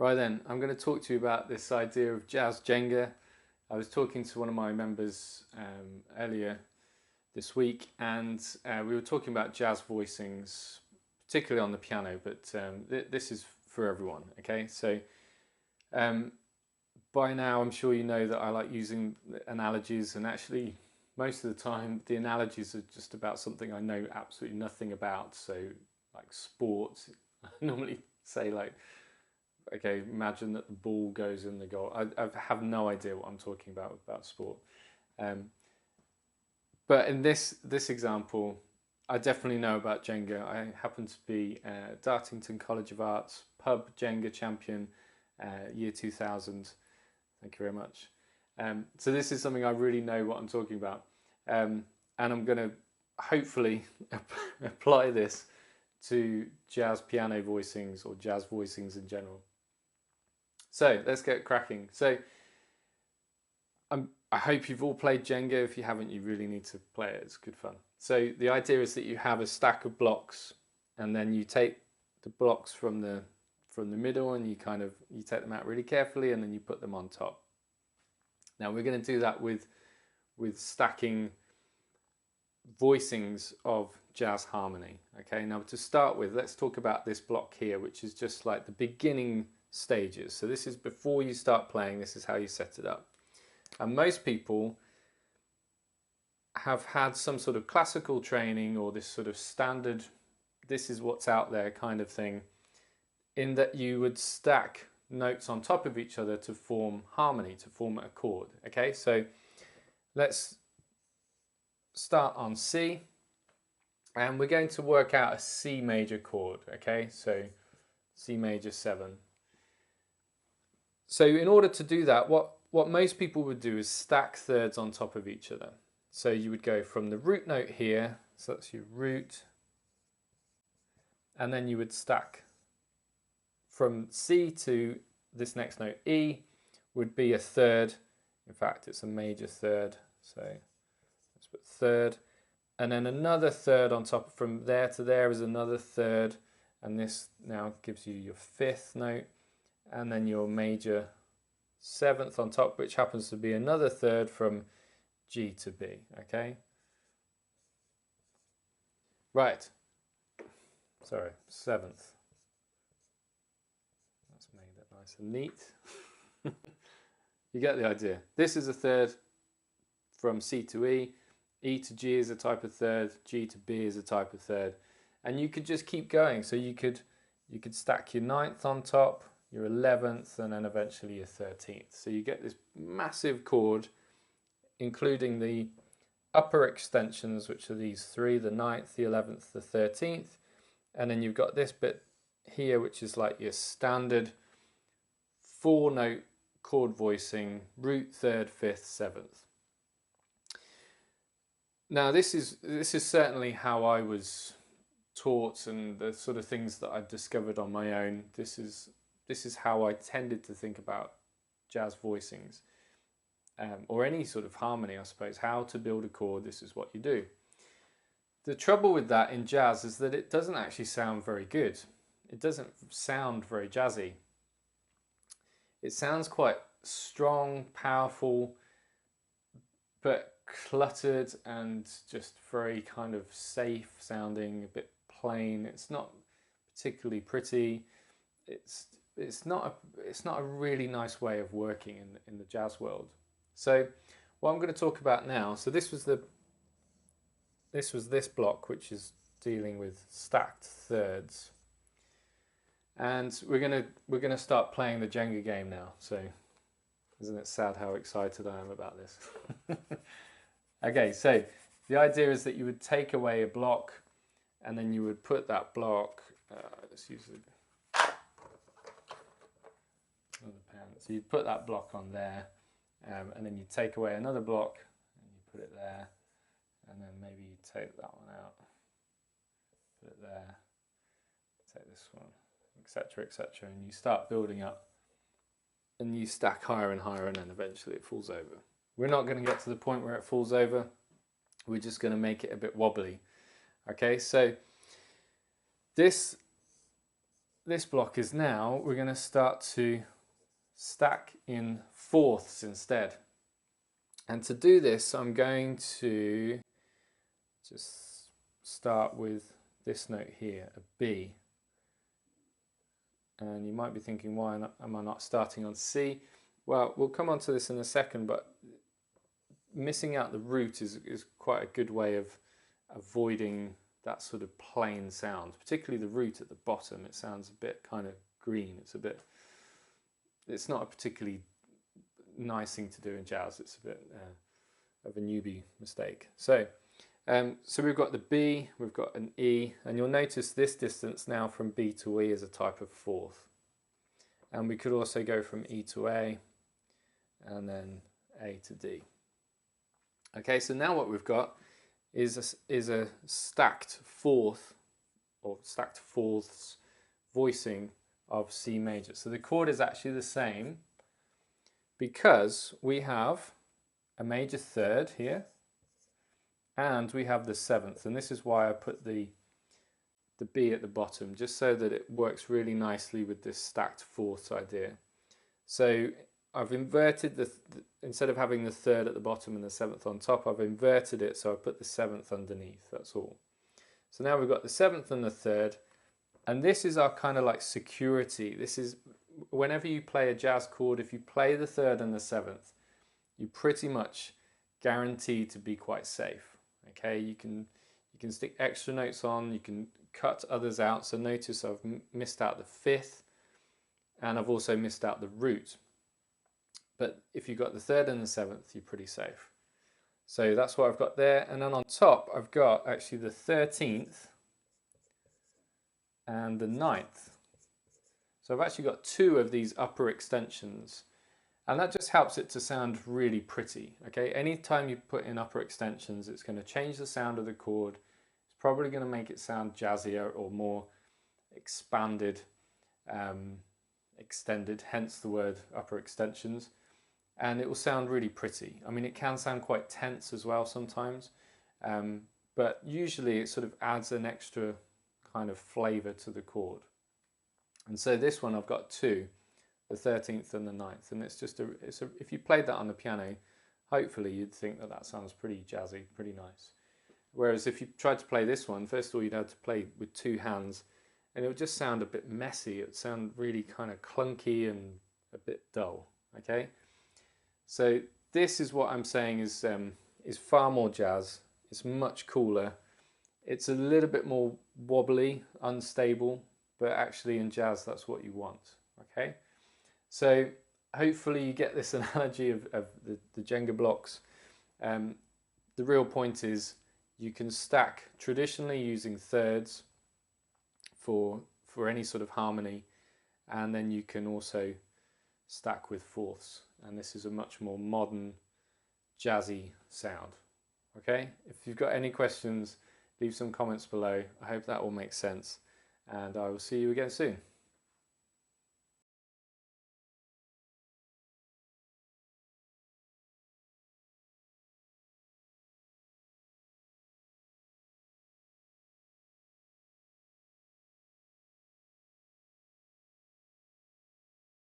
Right then, I'm going to talk to you about this idea of jazz Jenga. I was talking to one of my members earlier this week, and we were talking about jazz voicings, particularly on the piano, but this is for everyone, okay? So by now I'm sure you know that I like using analogies, and actually most of the time the analogies are just about something I know absolutely nothing about. So like sports, I normally say like, okay, imagine that the ball goes in the goal. I have no idea what I'm talking about sport. But in this example, I definitely know about Jenga. I happen to be Dartington College of Arts pub Jenga champion, year 2000. Thank you very much. So this is something I really know what I'm talking about. And I'm going to hopefully apply this to jazz piano voicings or jazz voicings in general. So let's get cracking. So I hope you've all played Jenga. If you haven't, you really need to play it. It's good fun. So the idea is that you have a stack of blocks, and then you take the blocks from the middle, and you take them out really carefully, and then you put them on top. Now we're going to do that with stacking voicings of jazz harmony. Okay. Now to start with, let's talk about this block here, which is just like the beginning stages. So this is before you start playing. This is how you set it up. And most people have had some sort of classical training or this sort of standard, this is what's out there kind of thing, in that you would stack notes on top of each other to form harmony, to form a chord. Okay, so let's start on C, and we're going to work out a C major chord. Okay, so C major 7. So in order to do that, what most people would do is stack thirds on top of each other. So you would go from the root note here, so that's your root, and then you would stack from C to this next note, E, would be a third. In fact, it's a major third, so let's put third. And then another third on top. From there to there is another third, and this now gives you your fifth note, and then your major 7th on top, which happens to be another third from G to B. Okay, right, sorry, 7th. That's made it nice and neat. You get the idea. This is a third from C to E. E to G is a type of third, G to B is a type of third, and you could just keep going. So you could stack your 9th on top, your 11th, and then eventually your 13th. So you get this massive chord, including the upper extensions, which are these three, the 9th, the 11th, the 13th. And then you've got this bit here, which is like your standard 4-note chord voicing, root, 3rd, 5th, 7th. Now this is certainly how I was taught, and the sort of things that I've discovered on my own. This is how I tended to think about jazz voicings, or any sort of harmony, I suppose. How to build a chord, this is what you do. The trouble with that in jazz is that it doesn't actually sound very good. It doesn't sound very jazzy. It sounds quite strong, powerful, but cluttered and just very kind of safe sounding, a bit plain. It's not particularly pretty. It's not a really nice way of working in the jazz world. So what I'm going to talk about now, so this was this block, which is dealing with stacked thirds, and we're gonna start playing the Jenga game now. So isn't it sad how excited I am about this? Okay, so the idea is that you would take away a block, and then you would put that block, let's use another pen. So you'd put that block on there, and then you take away another block, and you put it there, and then maybe you take that one out, put it there, take this one, etc., etc., and you start building up, and you stack higher and higher, and then eventually it falls over. We're not going to get to the point where it falls over. We're just going to make it a bit wobbly. Okay, so this this block is now we're going to start to stack in fourths instead. And to do this, I'm going to just start with this note here, a B. And you might be thinking, why am I not starting on C? Well, we'll come on to this in a second, but missing out the root is quite a good way of avoiding that sort of plain sound, particularly the root at the bottom. It sounds a bit kind of green. It's not a particularly nice thing to do in jazz. It's a bit of a newbie mistake. So we've got the B, we've got an E, and you'll notice this distance now from B to E is a type of fourth. And we could also go from E to A, and then A to D. Okay, so now what we've got is a stacked fourth, or stacked fourths voicing of C major. So the chord is actually the same because we have a major third here, and we have the seventh, and this is why I put the B at the bottom, just so that it works really nicely with this stacked fourths idea. So I've inverted instead of having the third at the bottom and the seventh on top, I've inverted it, so I put the seventh underneath, that's all. So now we've got the seventh and the third, and this is our kind of like security. This is, whenever you play a jazz chord, if you play the third and the seventh, you pretty much guaranteed to be quite safe. Okay, you can stick extra notes on, you can cut others out. So notice I've missed out the fifth, and I've also missed out the root. But if you've got the third and the seventh, you're pretty safe. So that's what I've got there. And then on top, I've got actually the 13th and the 9th. So I've actually got two of these upper extensions. And that just helps it to sound really pretty. Okay, anytime you put in upper extensions, it's going to change the sound of the chord. It's probably going to make it sound jazzier or more expanded, extended, hence the word upper extensions. And it will sound really pretty. I mean, it can sound quite tense as well sometimes, but usually it sort of adds an extra kind of flavor to the chord. And so this one I've got two, the 13th and the 9th, and it's if you played that on the piano, hopefully you'd think that that sounds pretty jazzy, pretty nice. Whereas if you tried to play this one, first of all you'd have to play with two hands, and it would just sound a bit messy. It would sound really kind of clunky and a bit dull. Okay, so this is what I'm saying is far more jazz. It's much cooler. It's a little bit more wobbly, unstable, but actually in jazz that's what you want. Okay, so hopefully you get this analogy of the Jenga blocks. The real point is you can stack traditionally using thirds for any sort of harmony, and then you can also stack with fourths, and this is a much more modern jazzy sound. Okay, if you've got any questions, leave some comments below. I hope that all makes sense, and I will see you again soon.